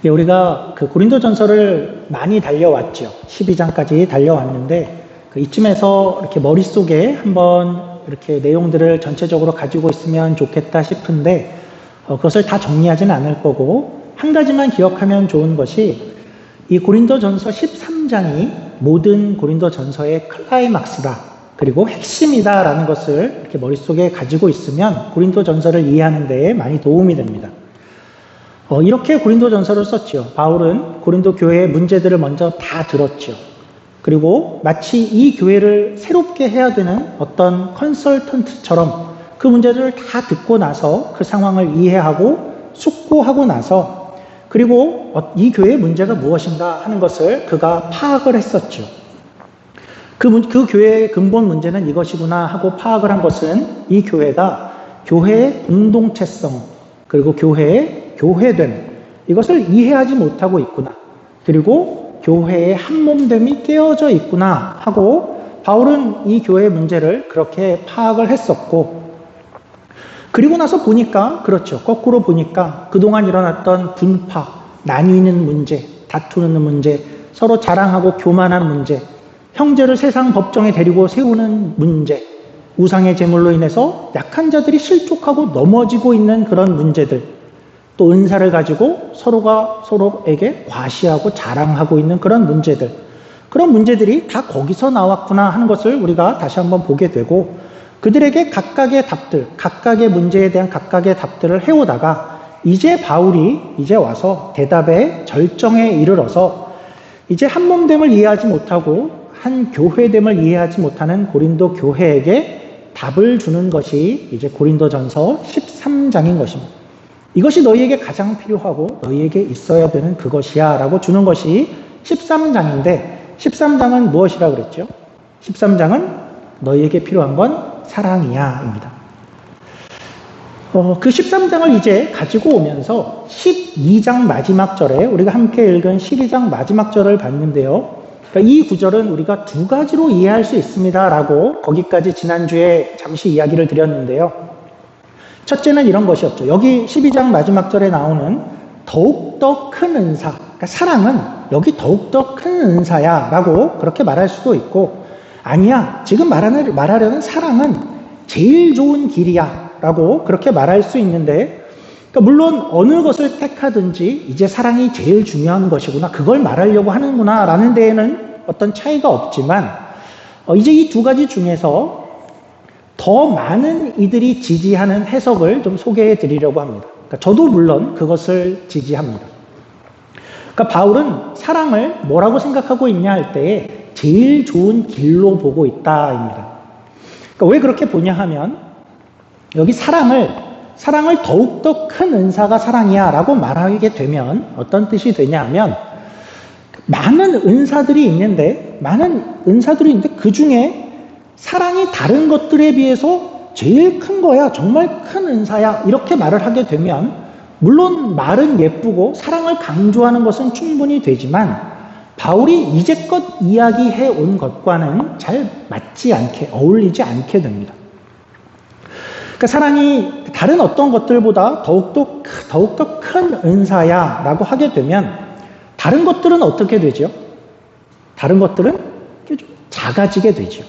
예, 우리가 그 고린도전서를 많이 달려왔죠. 12장까지 달려왔는데 이쯤에서 이렇게 머릿속에 한번 이렇게 내용들을 전체적으로 가지고 있으면 좋겠다 싶은데 그것을 다 정리하지는 않을 거고 한 가지만 기억하면 좋은 것이 이 고린도전서 13장이 모든 고린도전서의 클라이막스다. 그리고 핵심이다라는 것을 이렇게 머릿속에 가지고 있으면 고린도전서를 이해하는 데에 많이 도움이 됩니다. 이렇게 고린도전서를 썼죠. 바울은 고린도 교회의 문제들을 먼저 다 들었죠. 그리고 마치 이 교회를 새롭게 해야 되는 어떤 컨설턴트처럼 그 문제들을 다 듣고 나서 그 상황을 이해하고 숙고하고 나서 그리고 이 교회의 문제가 무엇인가 하는 것을 그가 파악을 했었죠. 그 교회의 근본 문제는 이것이구나 하고 파악을 한 것은 이 교회가 교회의 공동체성 그리고 교회의 교회됨 이것을 이해하지 못하고 있구나. 그리고 교회의 한몸됨이 깨어져 있구나 하고 바울은 이 교회의 문제를 그렇게 파악을 했었고 그리고 나서 보니까 그렇죠. 거꾸로 보니까 그동안 일어났던 분파, 나뉘는 문제, 다투는 문제, 서로 자랑하고 교만한 문제 형제를 세상 법정에 데리고 세우는 문제, 우상의 제물로 인해서 약한 자들이 실족하고 넘어지고 있는 그런 문제들, 또 은사를 가지고 서로가 서로에게 과시하고 자랑하고 있는 그런 문제들, 그런 문제들이 다 거기서 나왔구나 하는 것을 우리가 다시 한번 보게 되고 그들에게 각각의 답들, 각각의 문제에 대한 각각의 답들을 해오다가 이제 바울이 이제 와서 대답의 절정에 이르러서 이제 한몸됨을 이해하지 못하고 한 교회됨을 이해하지 못하는 고린도 교회에게 답을 주는 것이 이제 고린도전서 13장인 것입니다. 이것이 너희에게 가장 필요하고 너희에게 있어야 되는 그것이야 라고 주는 것이 13장인데 13장은 무엇이라 그랬죠? 13장은 너희에게 필요한 건 사랑이야 입니다. 그 13장을 이제 가지고 오면서 12장 마지막 절에 우리가 함께 읽은 12장 마지막 절을 봤는데요. 그러니까 이 구절은 우리가 두 가지로 이해할 수 있습니다 라고 거기까지 지난주에 잠시 이야기를 드렸는데요. 첫째는 이런 것이었죠. 여기 12장 마지막 절에 나오는 더욱더 큰 은사, 그러니까 사랑은 여기 더욱더 큰 은사야 라고 그렇게 말할 수도 있고 아니야, 지금 말하려는 사랑은 제일 좋은 길이야 라고 그렇게 말할 수 있는데 그러니까 물론 어느 것을 택하든지 이제 사랑이 제일 중요한 것이구나, 그걸 말하려고 하는구나 라는 데에는 어떤 차이가 없지만 이제 이 두 가지 중에서 더 많은 이들이 지지하는 해석을 좀 소개해 드리려고 합니다. 그러니까 저도 물론 그것을 지지합니다. 그러니까 바울은 사랑을 뭐라고 생각하고 있냐 할 때에 제일 좋은 길로 보고 있다입니다. 그러니까 왜 그렇게 보냐 하면 여기 사랑을 더욱더 큰 은사가 사랑이야 라고 말하게 되면 어떤 뜻이 되냐 하면 많은 은사들이 있는데 그 중에 사랑이 다른 것들에 비해서 제일 큰 거야, 정말 큰 은사야 이렇게 말을 하게 되면 물론 말은 예쁘고 사랑을 강조하는 것은 충분히 되지만 바울이 이제껏 이야기해 온 것과는 잘 맞지 않게 어울리지 않게 됩니다. 그러니까 사랑이 다른 어떤 것들보다 더욱더 큰 은사야 라고 하게 되면 다른 것들은 어떻게 되죠? 다른 것들은 좀 작아지게 되죠.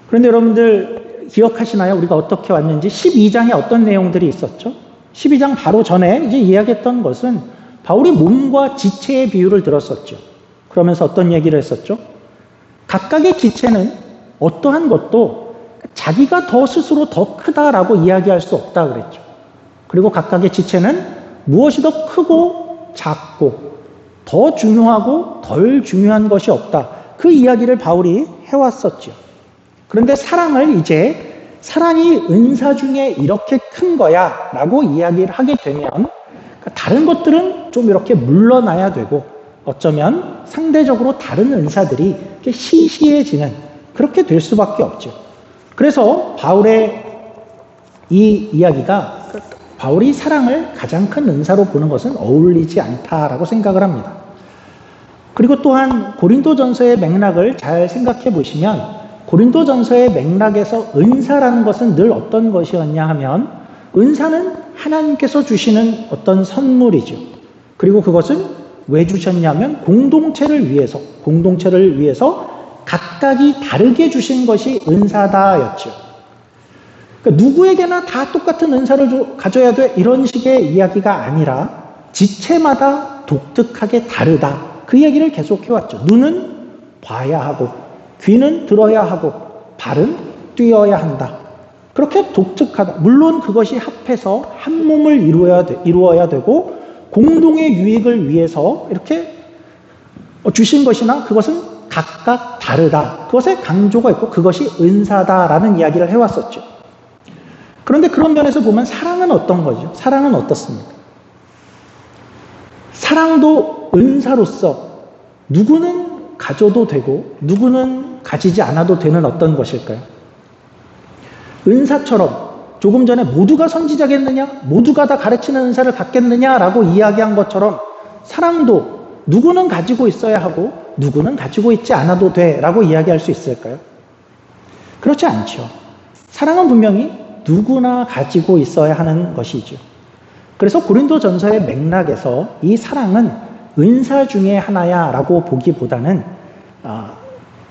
그런데 여러분들 기억하시나요? 우리가 어떻게 왔는지 12장에 어떤 내용들이 있었죠? 12장 바로 전에 이제 이야기했던 것은 바울이 몸과 지체의 비유를 들었었죠. 그러면서 어떤 얘기를 했었죠? 각각의 지체는 어떠한 것도 자기가 스스로 더 크다라고 이야기할 수 없다 그랬죠. 그리고 각각의 지체는 무엇이 더 크고 작고 더 중요하고 덜 중요한 것이 없다. 그 이야기를 바울이 해왔었죠. 그런데 사랑이 은사 중에 이렇게 큰 거야 라고 이야기를 하게 되면 다른 것들은 좀 이렇게 물러나야 되고 어쩌면 상대적으로 다른 은사들이 시시해지는 그렇게 될 수밖에 없죠. 그래서 바울의 이 이야기가 바울이 사랑을 가장 큰 은사로 보는 것은 어울리지 않다라고 생각을 합니다. 그리고 또한 고린도전서의 맥락을 잘 생각해 보시면 고린도전서의 맥락에서 은사라는 것은 늘 어떤 것이었냐 하면 은사는 하나님께서 주시는 어떤 선물이죠. 그리고 그것은 왜 주셨냐면 공동체를 위해서 각각이 다르게 주신 것이 은사다였죠. 그러니까 누구에게나 다 똑같은 은사를 가져야 돼 이런 식의 이야기가 아니라 지체마다 독특하게 다르다. 그 얘기를 계속 해왔죠. 눈은 봐야 하고 귀는 들어야 하고 발은 뛰어야 한다. 그렇게 독특하다. 물론 그것이 합해서 한 몸을 이루어야 되고 공동의 유익을 위해서 이렇게 주신 것이나 그것은 각각 다르다. 그것에 강조가 있고 그것이 은사다라는 이야기를 해왔었죠. 그런데 그런 면에서 보면 사랑은 어떤 거죠? 사랑은 어떻습니까? 사랑도 은사로서 누구는 가져도 되고 누구는 가지지 않아도 되는 어떤 것일까요? 은사처럼 조금 전에 모두가 선지자겠느냐? 모두가 다 가르치는 은사를 갖겠느냐라고 이야기한 것처럼 사랑도 누구는 가지고 있어야 하고 누구는 가지고 있지 않아도 돼라고 이야기할 수 있을까요? 그렇지 않죠. 사랑은 분명히 누구나 가지고 있어야 하는 것이죠. 그래서 고린도전서의 맥락에서 이 사랑은 은사 중에 하나야라고 보기보다는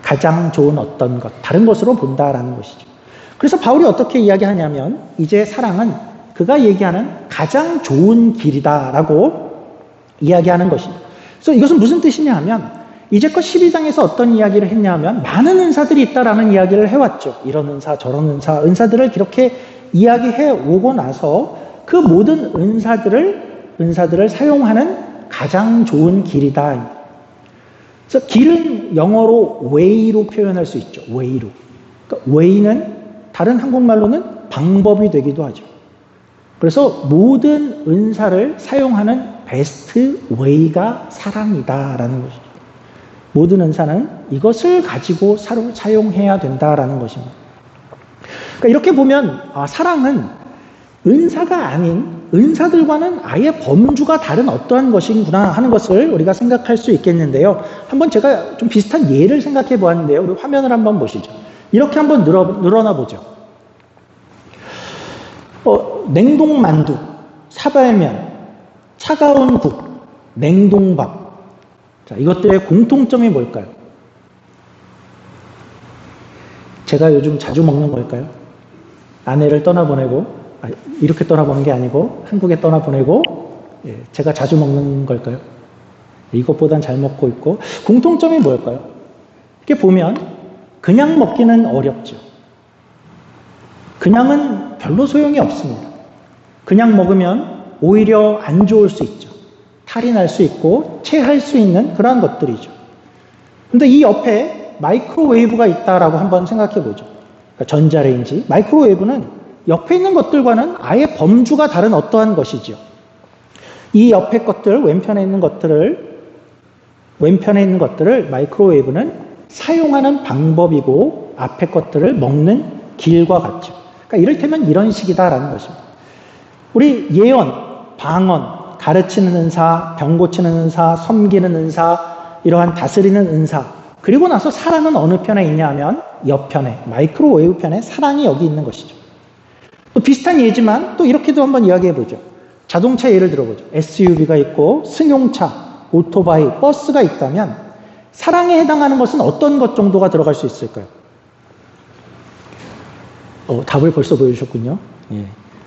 가장 좋은 어떤 것, 다른 것으로 본다라는 것이죠. 그래서 바울이 어떻게 이야기하냐면 이제 사랑은 그가 얘기하는 가장 좋은 길이다라고 이야기하는 것입니다. 그래서 이것은 무슨 뜻이냐 하면 이제껏 12장에서 어떤 이야기를 했냐면 많은 은사들이 있다라는 이야기를 해왔죠. 이런 은사, 저런 은사, 은사들을 이렇게 이야기해 오고 나서 그 모든 은사들을 사용하는 가장 좋은 길이다. 그래서 길은 영어로 way로 표현할 수 있죠. way로. 그러니까 way는 다른 한국말로는 방법이 되기도 하죠. 그래서 모든 은사를 사용하는 베스트 웨이가 사랑이다라는 것이죠. 모든 은사는 이것을 가지고 사용해야 된다라는 것입니다. 그러니까 이렇게 보면 사랑은 은사가 아닌 은사들과는 아예 범주가 다른 어떠한 것이구나 하는 것을 우리가 생각할 수 있겠는데요. 한번 제가 좀 비슷한 예를 생각해 보았는데요. 우리 화면을 한번 보시죠. 이렇게 한번 늘어나 보죠. 냉동만두, 사발면, 차가운 국, 냉동밥. 자, 이것들의 공통점이 뭘까요? 제가 요즘 자주 먹는 걸까요? 아내를 떠나보내고, 이렇게 떠나보는 게 아니고 한국에 떠나보내고 제가 자주 먹는 걸까요? 이것보단 잘 먹고 있고 공통점이 뭘까요? 이렇게 보면 그냥 먹기는 어렵죠. 그냥은 별로 소용이 없습니다. 그냥 먹으면 오히려 안 좋을 수 있죠. 탈이 날 수 있고 체할 수 있는 그러한 것들이죠. 근데 이 옆에 마이크로웨이브가 있다라고 한번 생각해 보죠. 그러니까 전자레인지. 마이크로웨이브는 옆에 있는 것들과는 아예 범주가 다른 어떠한 것이죠. 이 옆에 것들, 왼편에 있는 것들을 마이크로웨이브는 사용하는 방법이고 앞에 것들을 먹는 길과 같죠. 그러니까 이를테면 이런 식이다라는 것입니다. 우리 예언, 방언, 가르치는 은사, 병 고치는 은사, 섬기는 은사, 이러한 다스리는 은사, 그리고 나서 사랑은 어느 편에 있냐 하면 옆편에, 마이크로웨이브 편에 사랑이 여기 있는 것이죠. 또 비슷한 예지만 또 이렇게도 한번 이야기해 보죠. 자동차 예를 들어보죠. SUV가 있고 승용차, 오토바이, 버스가 있다면 사랑에 해당하는 것은 어떤 것 정도가 들어갈 수 있을까요? 답을 벌써 보여주셨군요. 예.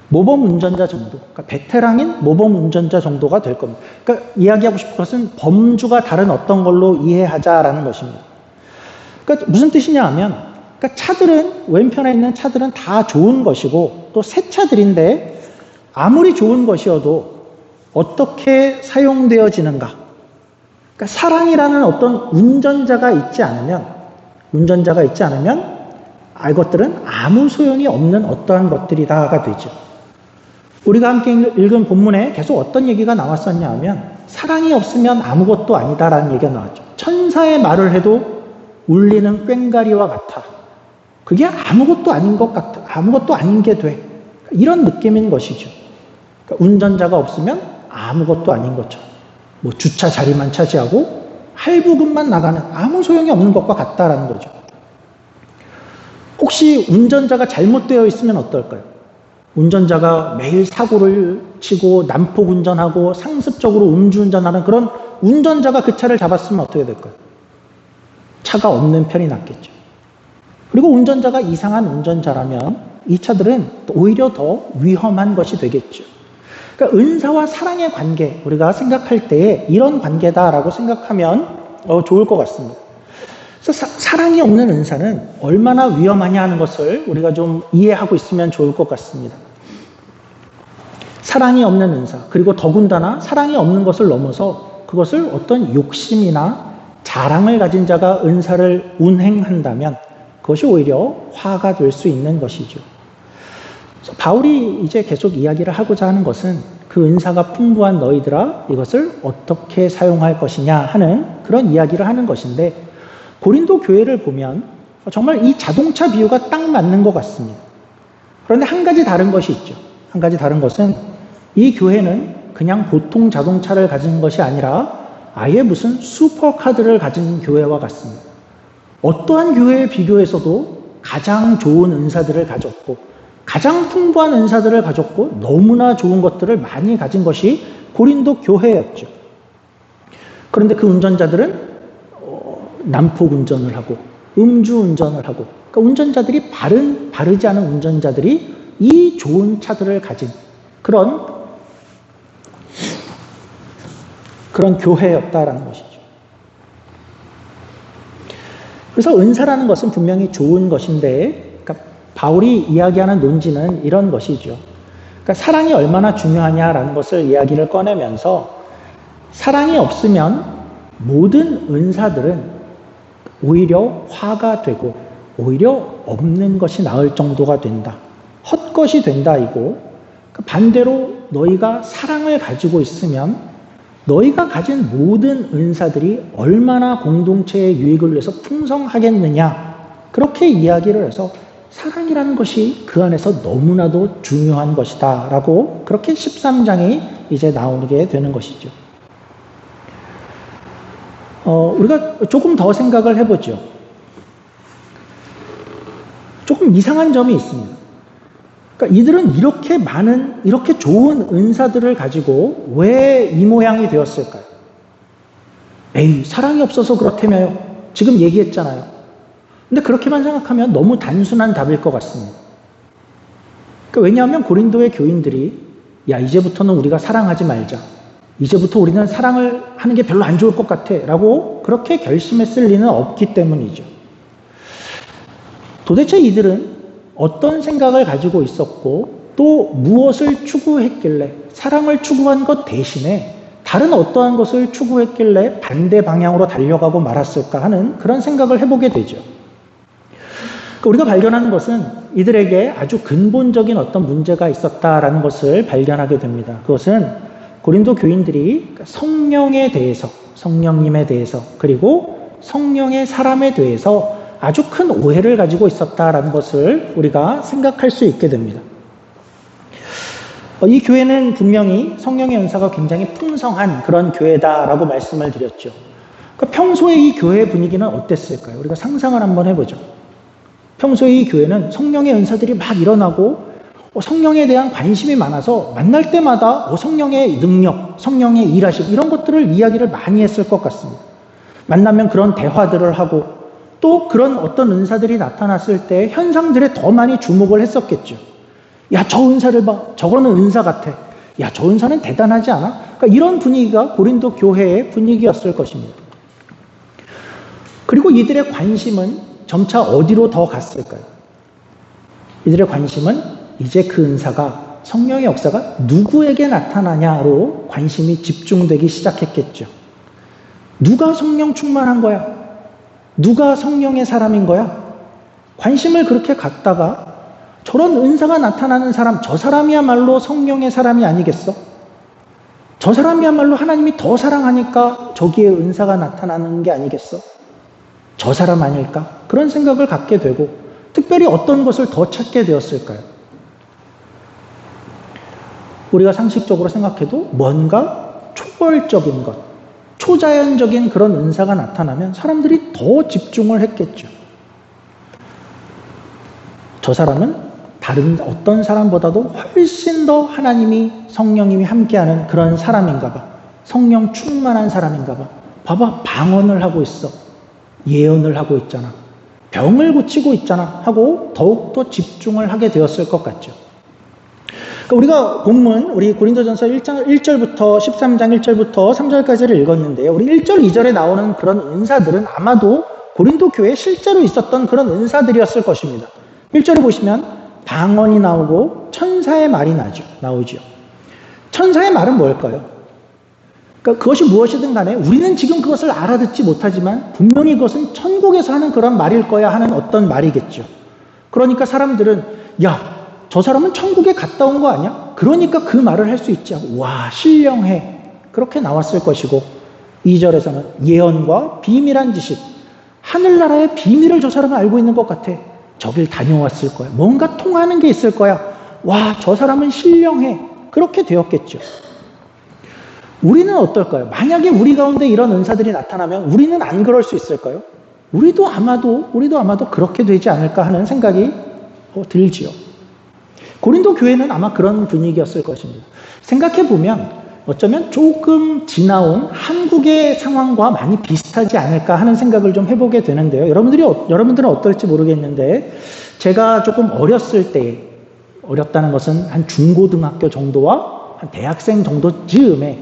모범 운전자 정도, 그러니까 베테랑인 모범 운전자 정도가 될 겁니다. 그러니까 이야기하고 싶은 것은 범주가 다른 어떤 걸로 이해하자라는 것입니다. 그러니까 무슨 뜻이냐 하면 그러니까 차들은 왼편에 있는 차들은 다 좋은 것이고 또 새 차들인데 아무리 좋은 것이어도 어떻게 사용되어지는가? 그러니까 사랑이라는 어떤 운전자가 있지 않으면 이것들은 아무 소용이 없는 어떠한 것들이다가 되죠. 우리가 함께 읽은 본문에 계속 어떤 얘기가 나왔었냐 하면 사랑이 없으면 아무것도 아니다라는 얘기가 나왔죠. 천사의 말을 해도 울리는 꽹과리와 같아. 그게 아무것도 아닌 것 같아. 아무것도 아닌 게 돼. 이런 느낌인 것이죠. 그러니까 운전자가 없으면 아무것도 아닌 것처럼. 뭐 주차 자리만 차지하고 할부금만 나가는 아무 소용이 없는 것과 같다라는 거죠. 혹시 운전자가 잘못되어 있으면 어떨까요? 운전자가 매일 사고를 치고 난폭 운전하고 상습적으로 음주운전하는 그런 운전자가 그 차를 잡았으면 어떻게 될까요? 차가 없는 편이 낫겠죠. 그리고 운전자가 이상한 운전자라면 이 차들은 오히려 더 위험한 것이 되겠죠. 그러니까 은사와 사랑의 관계, 우리가 생각할 때 이런 관계다라고 생각하면 좋을 것 같습니다. 그래서 사랑이 없는 은사는 얼마나 위험하냐 하는 것을 우리가 좀 이해하고 있으면 좋을 것 같습니다. 사랑이 없는 은사, 그리고 더군다나 사랑이 없는 것을 넘어서 그것을 어떤 욕심이나 자랑을 가진 자가 은사를 운행한다면 그것이 오히려 화가 될 수 있는 것이죠. 그래서 바울이 이제 계속 이야기를 하고자 하는 것은 그 은사가 풍부한 너희들아 이것을 어떻게 사용할 것이냐 하는 그런 이야기를 하는 것인데, 고린도 교회를 보면 정말 이 자동차 비유가 딱 맞는 것 같습니다. 그런데 한 가지 다른 것이 있죠. 한 가지 다른 것은 이 교회는 그냥 보통 자동차를 가진 것이 아니라 아예 무슨 슈퍼카드를 가진 교회와 같습니다. 어떠한 교회에 비교해서도 가장 좋은 은사들을 가졌고 가장 풍부한 은사들을 가졌고 너무나 좋은 것들을 많이 가진 것이 고린도 교회였죠. 그런데 그 운전자들은 난폭 운전을 하고 음주 운전을 하고, 그러니까 운전자들이 바르지 않은 운전자들이 이 좋은 차들을 가진 그런 교회였다라는 것이죠. 그래서 은사라는 것은 분명히 좋은 것인데, 그러니까 바울이 이야기하는 논지는 이런 것이죠. 그러니까 사랑이 얼마나 중요하냐라는 것을 이야기를 꺼내면서, 사랑이 없으면 모든 은사들은 오히려 화가 되고 오히려 없는 것이 나을 정도가 된다. 헛것이 된다 이고, 반대로 너희가 사랑을 가지고 있으면 너희가 가진 모든 은사들이 얼마나 공동체의 유익을 위해서 풍성하겠느냐, 그렇게 이야기를 해서 사랑이라는 것이 그 안에서 너무나도 중요한 것이다 라고 그렇게 13장이 이제 나오게 되는 것이죠. 우리가 조금 더 생각을 해보죠. 조금 이상한 점이 있습니다. 그러니까 이들은 이렇게 좋은 은사들을 가지고 왜 이 모양이 되었을까요? 에이, 사랑이 없어서 그렇다며요. 지금 얘기했잖아요. 근데 그렇게만 생각하면 너무 단순한 답일 것 같습니다. 그러니까 왜냐하면 고린도의 교인들이 야, 이제부터는 우리가 사랑하지 말자. 이제부터 우리는 사랑을 하는 게 별로 안 좋을 것 같아 라고 그렇게 결심했을 리는 없기 때문이죠. 도대체 이들은 어떤 생각을 가지고 있었고 또 무엇을 추구했길래, 사랑을 추구한 것 대신에 다른 어떠한 것을 추구했길래 반대 방향으로 달려가고 말았을까 하는 그런 생각을 해보게 되죠. 우리가 발견하는 것은 이들에게 아주 근본적인 어떤 문제가 있었다라는 것을 발견하게 됩니다. 그것은 고린도 교인들이 성령에 대해서, 성령님에 대해서, 그리고 성령의 사람에 대해서 아주 큰 오해를 가지고 있었다라는 것을 우리가 생각할 수 있게 됩니다. 이 교회는 분명히 성령의 은사가 굉장히 풍성한 그런 교회다라고 말씀을 드렸죠. 그러니까 평소에 이 교회의 분위기는 어땠을까요? 우리가 상상을 한번 해보죠. 평소에 이 교회는 성령의 은사들이 막 일어나고 성령에 대한 관심이 많아서 만날 때마다 성령의 능력, 성령의 일하심 이런 것들을 이야기를 많이 했을 것 같습니다. 만나면 그런 대화들을 하고 또 그런 어떤 은사들이 나타났을 때 현상들에 더 많이 주목을 했었겠죠. 야, 저 은사를 봐. 저거는 은사 같아. 야, 저 은사는 대단하지 않아? 그러니까 이런 분위기가 고린도 교회의 분위기였을 것입니다. 그리고 이들의 관심은 점차 어디로 더 갔을까요? 이들의 관심은 이제 그 은사가, 성령의 역사가 누구에게 나타나냐로 관심이 집중되기 시작했겠죠. 누가 성령 충만한 거야? 누가 성령의 사람인 거야? 관심을 그렇게 갖다가 저런 은사가 나타나는 사람, 저 사람이야말로 성령의 사람이 아니겠어? 저 사람이야말로 하나님이 더 사랑하니까 저기에 은사가 나타나는 게 아니겠어? 저 사람 아닐까? 그런 생각을 갖게 되고, 특별히 어떤 것을 더 찾게 되었을까요? 우리가 상식적으로 생각해도 뭔가 초월적인 것, 초자연적인 그런 은사가 나타나면 사람들이 더 집중을 했겠죠. 저 사람은 다른 어떤 사람보다도 훨씬 더 하나님이 성령님이 함께하는 그런 사람인가 봐. 성령 충만한 사람인가 봐. 봐봐, 방언을 하고 있어. 예언을 하고 있잖아. 병을 고치고 있잖아. 하고 더욱더 집중을 하게 되었을 것 같죠. 그러니까 우리가 본문, 우리 고린도전서 1절부터 13장 1절부터 3절까지를 읽었는데요. 우리 1절, 2절에 나오는 그런 은사들은 아마도 고린도 교회에 실제로 있었던 그런 은사들이었을 것입니다. 1절을 보시면 방언이 나오고 천사의 말이 나오죠. 천사의 말은 뭘까요? 그러니까 그것이 무엇이든 간에 우리는 지금 그것을 알아듣지 못하지만 분명히 그것은 천국에서 하는 그런 말일 거야 하는 어떤 말이겠죠. 그러니까 사람들은 야, 저 사람은 천국에 갔다 온 거 아니야? 그러니까 그 말을 할 수 있지. 와, 신령해. 그렇게 나왔을 것이고 2절에서는 예언과 비밀한 지식. 하늘나라의 비밀을 저 사람은 알고 있는 것 같아. 저길 다녀왔을 거야. 뭔가 통하는 게 있을 거야. 와, 저 사람은 신령해. 그렇게 되었겠죠. 우리는 어떨까요? 만약에 우리 가운데 이런 은사들이 나타나면 우리는 안 그럴 수 있을까요? 우리도 아마도 그렇게 되지 않을까 하는 생각이 들지요. 고린도 교회는 아마 그런 분위기였을 것입니다. 생각해보면 어쩌면 조금 지나온 한국의 상황과 많이 비슷하지 않을까 하는 생각을 좀 해보게 되는데요. 여러분들은 어떨지 모르겠는데 제가 조금 어렸을 때, 어렸다는 것은 한 중고등학교 정도와 한 대학생 정도 즈음에,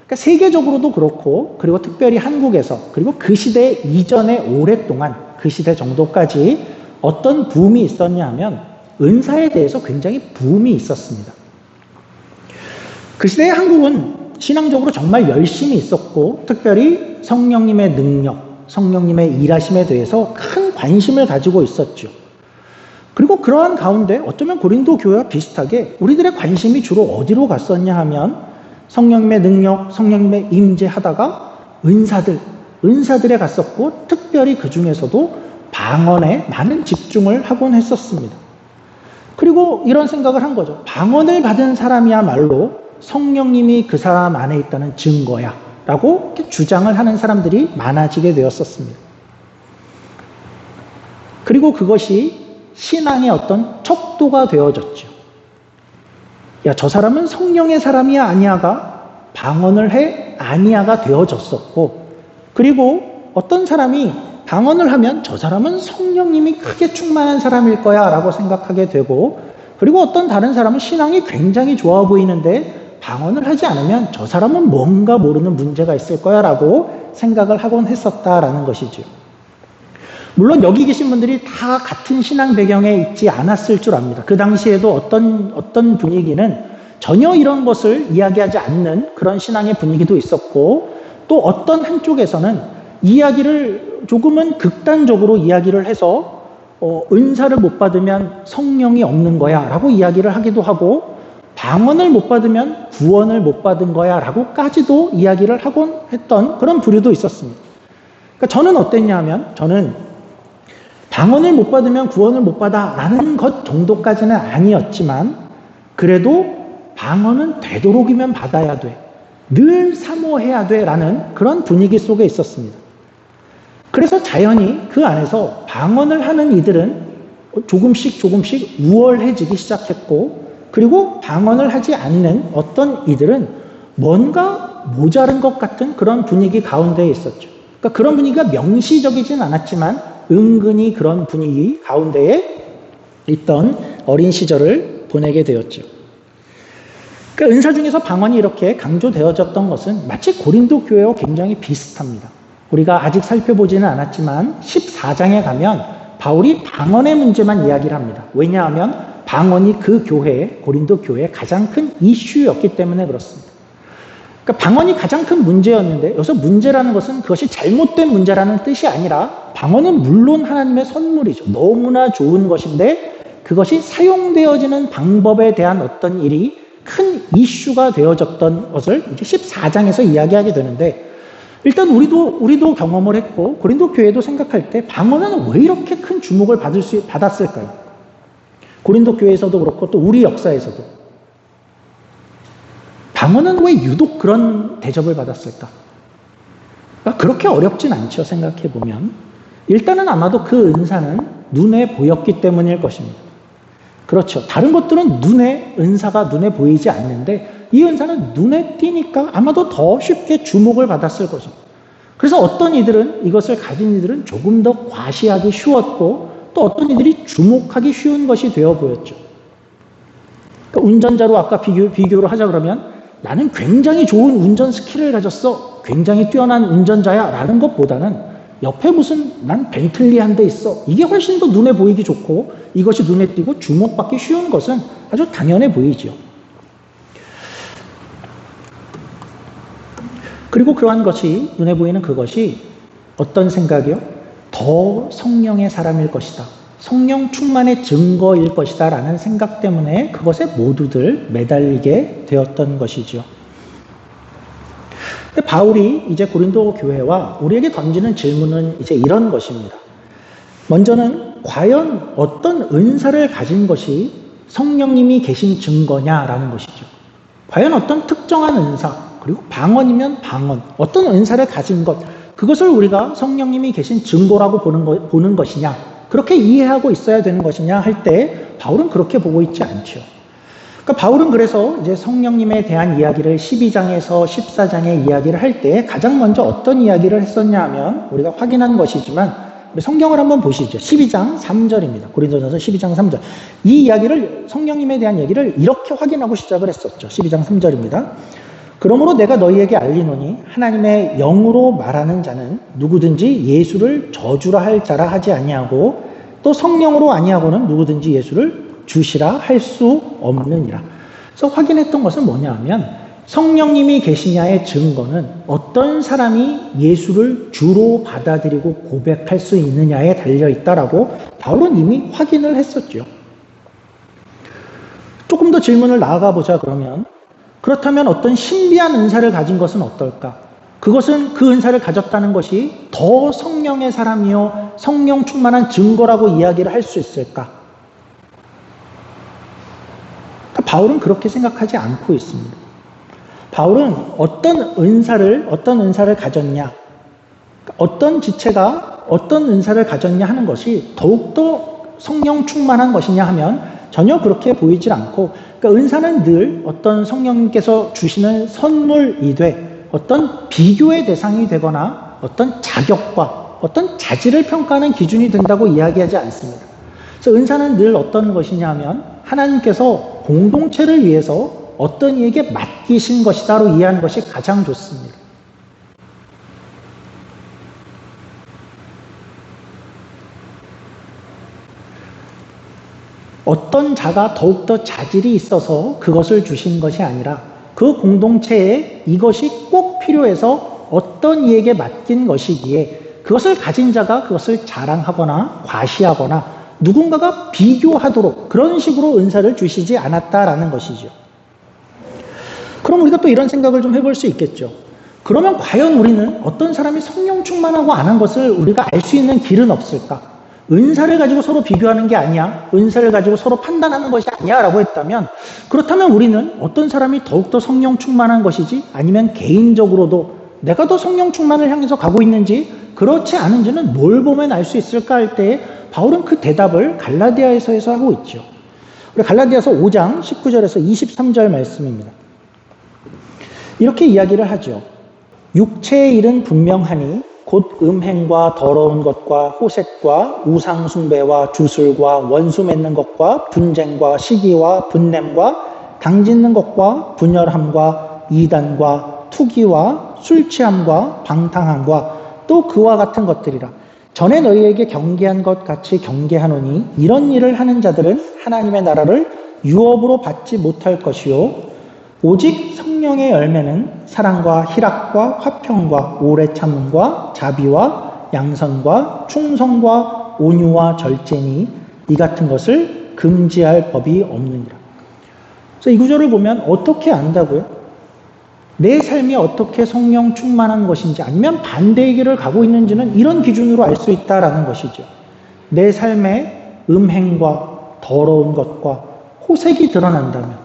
그러니까 세계적으로도 그렇고 그리고 특별히 한국에서 그리고 그 시대 이전에 오랫동안 그 시대 정도까지 어떤 붐이 있었냐 하면 은사에 대해서 굉장히 붐이 있었습니다. 그 시대의 한국은 신앙적으로 정말 열심히 있었고 특별히 성령님의 능력, 성령님의 일하심에 대해서 큰 관심을 가지고 있었죠. 그리고 그러한 가운데 어쩌면 고린도 교회와 비슷하게 우리들의 관심이 주로 어디로 갔었냐 하면 성령님의 능력, 성령님의 임재하다가 은사들에 갔었고 특별히 그 중에서도 방언에 많은 집중을 하곤 했었습니다. 그리고 이런 생각을 한 거죠. 방언을 받은 사람이야말로 성령님이 그 사람 안에 있다는 증거야 라고 주장을 하는 사람들이 많아지게 되었었습니다. 그리고 그것이 신앙의 어떤 척도가 되어졌죠. 야, 저 사람은 성령의 사람이야 아니야가 방언을 해 아니야가 되어졌었고, 그리고 어떤 사람이 방언을 하면 저 사람은 성령님이 크게 충만한 사람일 거야 라고 생각하게 되고, 그리고 어떤 다른 사람은 신앙이 굉장히 좋아 보이는데 방언을 하지 않으면 저 사람은 뭔가 모르는 문제가 있을 거야 라고 생각을 하곤 했었다라는 것이죠. 물론 여기 계신 분들이 다 같은 신앙 배경에 있지 않았을 줄 압니다. 그 당시에도 어떤 분위기는 전혀 이런 것을 이야기하지 않는 그런 신앙의 분위기도 있었고, 또 어떤 한쪽에서는 이야기를 조금은 극단적으로 이야기를 해서 은사를 못 받으면 성령이 없는 거야 라고 이야기를 하기도 하고, 방언을 못 받으면 구원을 못 받은 거야 라고까지도 이야기를 하곤 했던 그런 부류도 있었습니다. 그러니까 저는 어땠냐 하면, 저는 방언을 못 받으면 구원을 못 받아 라는 것 정도까지는 아니었지만 그래도 방언은 되도록이면 받아야 돼, 늘 사모해야 돼 라는 그런 분위기 속에 있었습니다. 그래서 자연히 그 안에서 방언을 하는 이들은 조금씩 우월해지기 시작했고, 그리고 방언을 하지 않는 어떤 이들은 뭔가 모자른 것 같은 그런 분위기 가운데에 있었죠. 그러니까 그런 분위기가 명시적이진 않았지만 은근히 그런 분위기 가운데에 있던 어린 시절을 보내게 되었죠. 그러니까 은사 중에서 방언이 이렇게 강조되어졌던 것은 마치 고린도 교회와 굉장히 비슷합니다. 우리가 아직 살펴보지는 않았지만 14장에 가면 바울이 방언의 문제만 이야기를 합니다. 왜냐하면 방언이 그 교회, 고린도 교회의 가장 큰 이슈였기 때문에 그렇습니다. 그러니까 방언이 가장 큰 문제였는데, 여기서 문제라는 것은 그것이 잘못된 문제라는 뜻이 아니라 방언은 물론 하나님의 선물이죠. 너무나 좋은 것인데 그것이 사용되어지는 방법에 대한 어떤 일이 큰 이슈가 되어졌던 것을 이제 14장에서 이야기하게 되는데, 일단 우리도 경험을 했고 고린도 교회도 생각할 때 방언은 왜 이렇게 큰 주목을 받았을까요? 고린도 교회에서도 그렇고 또 우리 역사에서도 방언은 왜 유독 그런 대접을 받았을까? 그러니까 그렇게 어렵진 않죠. 생각해보면 일단은 아마도 그 은사는 눈에 보였기 때문일 것입니다. 그렇죠. 다른 것들은 은사가 눈에 보이지 않는데 이 은사는 눈에 띄니까 아마도 더 쉽게 주목을 받았을 것입니다. 그래서 어떤 이들은, 이것을 가진 이들은 조금 더 과시하기 쉬웠고 또 어떤 이들이 주목하기 쉬운 것이 되어 보였죠. 그러니까 운전자로 아까 비교를 하자 그러면 나는 굉장히 좋은 운전 스킬을 가졌어. 굉장히 뛰어난 운전자야. 라는 것보다는 옆에 무슨 난 벤틀리 한 대 있어. 이게 훨씬 더 눈에 보이기 좋고 이것이 눈에 띄고 주목받기 쉬운 것은 아주 당연해 보이죠. 그리고 그러한 것이 눈에 보이는 그것이 어떤 생각이요? 더 성령의 사람일 것이다. 성령 충만의 증거일 것이다 라는 생각 때문에 그것에 모두들 매달리게 되었던 것이죠. 바울이 이제 고린도 교회와 우리에게 던지는 질문은 이제 이런 것입니다. 먼저는 과연 어떤 은사를 가진 것이 성령님이 계신 증거냐라는 것이죠. 과연 어떤 특정한 은사, 그리고 방언이면 방언, 어떤 은사를 가진 것, 그것을 우리가 성령님이 계신 증거라고 보는 것이냐, 그렇게 이해하고 있어야 되는 것이냐 할 때 바울은 그렇게 보고 있지 않죠. 그러니까 바울은 그래서 이제 성령님에 대한 이야기를 12장에서 14장의 이야기를 할 때 가장 먼저 어떤 이야기를 했었냐 하면 우리가 확인한 것이지만 우리 성경을 한번 보시죠. 12장 3절입니다. 고린도전서 12장 3절. 이 이야기를, 성령님에 대한 얘기를 이렇게 확인하고 시작을 했었죠. 12장 3절입니다. 그러므로 내가 너희에게 알리노니 하나님의 영으로 말하는 자는 누구든지 예수를 저주라 할 자라 하지 아니하고 또 성령으로 아니하고는 누구든지 예수를 주시라 할 수 없느니라. 그래서 확인했던 것은 뭐냐 하면 성령님이 계시냐의 증거는 어떤 사람이 예수를 주로 받아들이고 고백할 수 있느냐에 달려있다라고 바울은 이미 확인을 했었죠. 조금 더 질문을 나아가 보자 그러면 그렇다면 어떤 신비한 은사를 가진 것은 어떨까? 그것은 그 은사를 가졌다는 것이 더 성령의 사람이요 성령 충만한 증거라고 이야기를 할 수 있을까? 그러니까 바울은 그렇게 생각하지 않고 있습니다. 바울은 어떤 은사를 가졌냐, 어떤 지체가 어떤 은사를 가졌냐 하는 것이 더욱더 성령 충만한 것이냐 하면 전혀 그렇게 보이질 않고, 그러니까 은사는 늘 어떤 성령님께서 주시는 선물이되 어떤 비교의 대상이 되거나 어떤 자격과 어떤 자질을 평가하는 기준이 된다고 이야기하지 않습니다. 그래서 은사는 늘 어떤 것이냐 하면 하나님께서 공동체를 위해서 어떤 이에게 맡기신 것이다로 이해하는 것이 가장 좋습니다. 어떤 자가 더욱더 자질이 있어서 그것을 주신 것이 아니라 그 공동체에 이것이 꼭 필요해서 어떤 이에게 맡긴 것이기에 그것을 가진 자가 그것을 자랑하거나 과시하거나 누군가가 비교하도록 그런 식으로 은사를 주시지 않았다라는 것이죠. 그럼 우리가 또 이런 생각을 좀 해볼 수 있겠죠. 그러면 과연 우리는 어떤 사람이 성령 충만하고 안 한 것을 우리가 알 수 있는 길은 없을까? 은사를 가지고 서로 비교하는 게 아니야, 은사를 가지고 서로 판단하는 것이 아니야 라고 했다면, 그렇다면 우리는 어떤 사람이 더욱더 성령 충만한 것이지 아니면 개인적으로도 내가 더 성령 충만을 향해서 가고 있는지 그렇지 않은지는 뭘 보면 알 수 있을까 할 때 바울은 그 대답을 갈라디아에서 하고 있죠. 우리 갈라디아서 5장 19절에서 23절 말씀입니다. 이렇게 이야기를 하죠. 육체의 일은 분명하니 곧 음행과 더러운 것과 호색과 우상 숭배와 주술과 원수 맺는 것과 분쟁과 시기와 분냄과 당짓는 것과 분열함과 이단과 투기와 술 취함과 방탕함과 또 그와 같은 것들이라. 전에 너희에게 경계한 것 같이 경계하노니 이런 일을 하는 자들은 하나님의 나라를 유업으로 받지 못할 것이요 오직 성령의 열매는 사랑과 희락과 화평과 오래 참음과 자비와 양선과 충성과 온유와 절제니 이 같은 것을 금지할 법이 없느니라. 그래서 이 구절을 보면 어떻게 안다고요? 내 삶이 어떻게 성령 충만한 것인지 아니면 반대의 길을 가고 있는지는 이런 기준으로 알 수 있다라는 것이죠. 내 삶에 음행과 더러운 것과 호색이 드러난다면,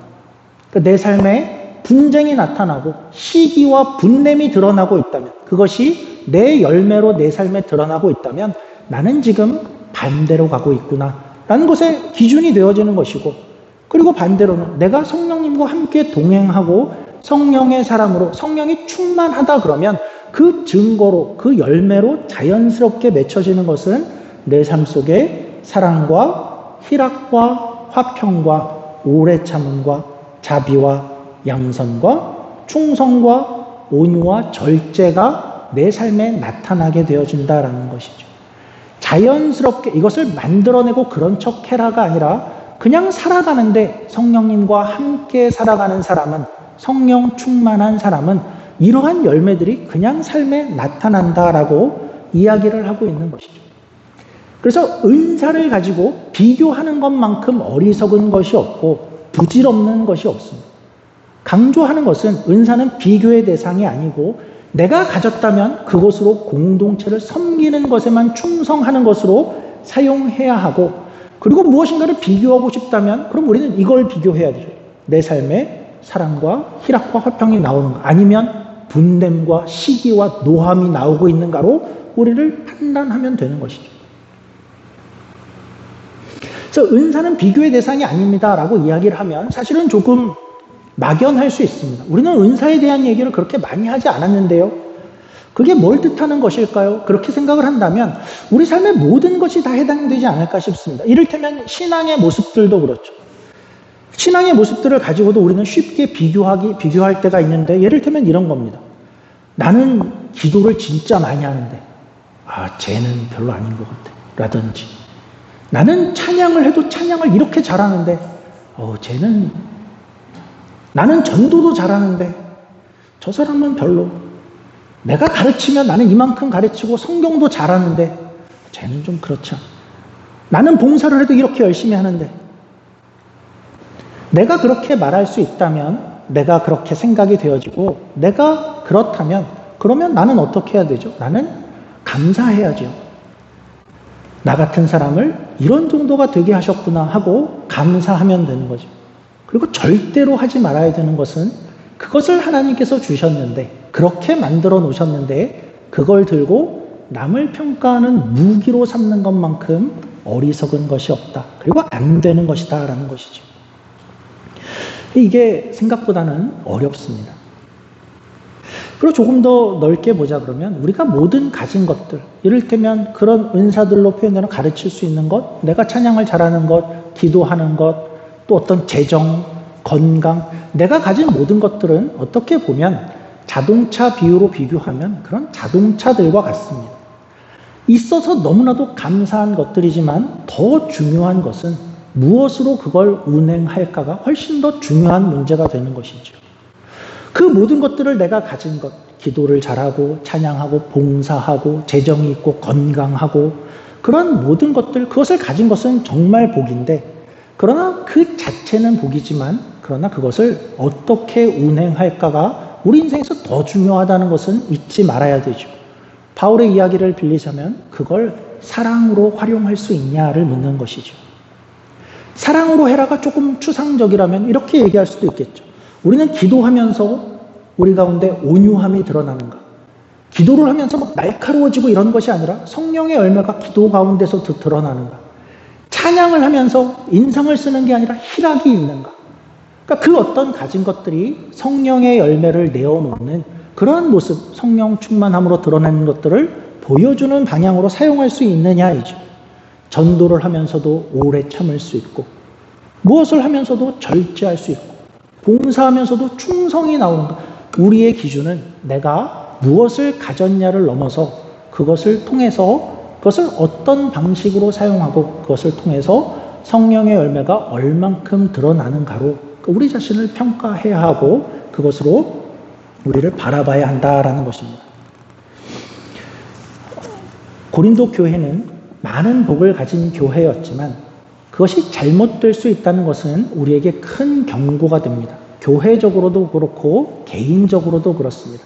내 삶에 분쟁이 나타나고 시기와 분냄이 드러나고 있다면, 그것이 내 열매로 내 삶에 드러나고 있다면 나는 지금 반대로 가고 있구나, 라는 것의 기준이 되어지는 것이고, 그리고 반대로는 내가 성령님과 함께 동행하고 성령의 사람으로 성령이 충만하다 그러면 그 증거로, 그 열매로 자연스럽게 맺혀지는 것은 내 삶 속에 사랑과 희락과 화평과 오래 참음과 자비와 양선과 충성과 온유와 절제가 내 삶에 나타나게 되어진다라는 것이죠. 자연스럽게 이것을 만들어내고 그런 척 해라가 아니라 그냥 살아가는데 성령님과 함께 살아가는 사람은, 성령 충만한 사람은 이러한 열매들이 그냥 삶에 나타난다라고 이야기를 하고 있는 것이죠. 그래서 은사를 가지고 비교하는 것만큼 어리석은 것이 없고 부질없는 것이 없습니다. 강조하는 것은 은사는 비교의 대상이 아니고 내가 가졌다면 그것으로 공동체를 섬기는 것에만 충성하는 것으로 사용해야 하고, 그리고 무엇인가를 비교하고 싶다면 그럼 우리는 이걸 비교해야 되죠. 내 삶에 사랑과 희락과 화평이 나오는가, 아니면 분냄과 시기와 노함이 나오고 있는가로 우리를 판단하면 되는 것이죠. 그래서 은사는 비교의 대상이 아닙니다 라고 이야기를 하면 사실은 조금 막연할 수 있습니다. 우리는 은사에 대한 얘기를 그렇게 많이 하지 않았는데요. 그게 뭘 뜻하는 것일까요? 그렇게 생각을 한다면 우리 삶의 모든 것이 다 해당되지 않을까 싶습니다. 이를테면 신앙의 모습들도 그렇죠. 신앙의 모습들을 가지고도 우리는 쉽게 비교할 때가 있는데, 예를 들면 이런 겁니다. 나는 기도를 진짜 많이 하는데 쟤는 별로 아닌 것 같아 라든지, 나는 찬양을 해도 찬양을 이렇게 잘하는데 나는 전도도 잘하는데 저 사람은 별로, 내가 가르치면 나는 이만큼 가르치고 성경도 잘하는데 쟤는 좀 그렇죠. 나는 봉사를 해도 이렇게 열심히 하는데. 내가 그렇게 말할 수 있다면, 내가 그렇게 생각이 되어지고, 내가 그렇다면, 그러면 나는 어떻게 해야 되죠? 나는 감사해야죠. 나 같은 사람을 이런 정도가 되게 하셨구나 하고 감사하면 되는 거죠. 그리고 절대로 하지 말아야 되는 것은, 그것을 하나님께서 주셨는데, 그렇게 만들어 놓으셨는데 그걸 들고 남을 평가하는 무기로 삼는 것만큼 어리석은 것이 없다. 그리고 안 되는 것이다 라는 것이죠. 이게 생각보다는 어렵습니다. 그리고 조금 더 넓게 보자 그러면 우리가 모든 가진 것들, 이를테면 그런 은사들로 표현되는 가르칠 수 있는 것, 내가 찬양을 잘하는 것, 기도하는 것, 또 어떤 재정, 건강, 내가 가진 모든 것들은 어떻게 보면 자동차 비유로 비교하면 그런 자동차들과 같습니다. 있어서 너무나도 감사한 것들이지만 더 중요한 것은 무엇으로 그걸 운행할까가 훨씬 더 중요한 문제가 되는 것이죠. 그 모든 것들을 내가 가진 것, 기도를 잘하고 찬양하고 봉사하고 재정이 있고 건강하고 그런 모든 것들, 그것을 가진 것은 정말 복인데, 그러나 그 자체는 복이지만 그러나 그것을 어떻게 운행할까가 우리 인생에서 더 중요하다는 것은 잊지 말아야 되죠. 바울의 이야기를 빌리자면 그걸 사랑으로 활용할 수 있냐를 묻는 것이죠. 사랑으로 해라가 조금 추상적이라면 이렇게 얘기할 수도 있겠죠. 우리는 기도하면서 우리 가운데 온유함이 드러나는가? 기도를 하면서 막 날카로워지고 이런 것이 아니라 성령의 열매가 기도 가운데서 드러나는가? 찬양을 하면서 인상을 쓰는 게 아니라 희락이 있는가? 그러니까 그 어떤 가진 것들이 성령의 열매를 내어놓는 그러한 모습, 성령 충만함으로 드러나는 것들을 보여주는 방향으로 사용할 수 있느냐이죠. 전도를 하면서도 오래 참을 수 있고, 무엇을 하면서도 절제할 수 있고, 봉사하면서도 충성이 나오는가. 우리의 기준은 내가 무엇을 가졌냐를 넘어서 그것을 통해서, 그것을 어떤 방식으로 사용하고 그것을 통해서 성령의 열매가 얼만큼 드러나는가로 우리 자신을 평가해야 하고 그것으로 우리를 바라봐야 한다라는 것입니다. 고린도 교회는 많은 복을 가진 교회였지만 그것이 잘못될 수 있다는 것은 우리에게 큰 경고가 됩니다. 교회적으로도 그렇고 개인적으로도 그렇습니다.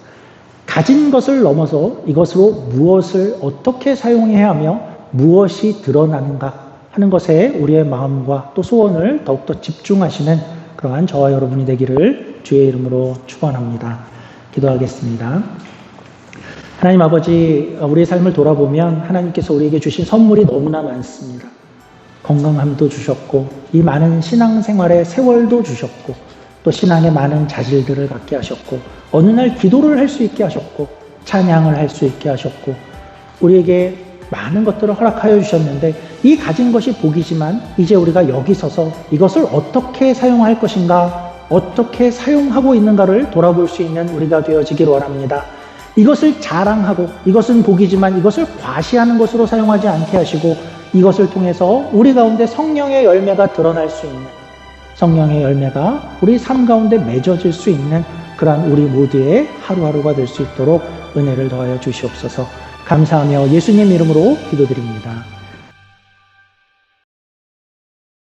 가진 것을 넘어서 이것으로 무엇을 어떻게 사용해야 하며 무엇이 드러나는가 하는 것에 우리의 마음과 또 소원을 더욱더 집중하시는 그러한 저와 여러분이 되기를 주의 이름으로 축원합니다. 기도하겠습니다. 하나님 아버지, 우리의 삶을 돌아보면 하나님께서 우리에게 주신 선물이 너무나 많습니다. 건강함도 주셨고 이 많은 신앙생활의 세월도 주셨고 또 신앙의 많은 자질들을 갖게 하셨고 어느 날 기도를 할 수 있게 하셨고 찬양을 할 수 있게 하셨고 우리에게 많은 것들을 허락하여 주셨는데 이 가진 것이 복이지만 이제 우리가 여기 서서 이것을 어떻게 사용할 것인가, 어떻게 사용하고 있는가를 돌아볼 수 있는 우리가 되어지길 원합니다. 이것을 자랑하고 이것은 복이지만 이것을 과시하는 것으로 사용하지 않게 하시고 이것을 통해서 우리 가운데 성령의 열매가 드러날 수 있는, 성령의 열매가 우리 삶 가운데 맺어질 수 있는 그러한 우리 모두의 하루하루가 될 수 있도록 은혜를 더하여 주시옵소서. 감사하며 예수님 이름으로 기도드립니다.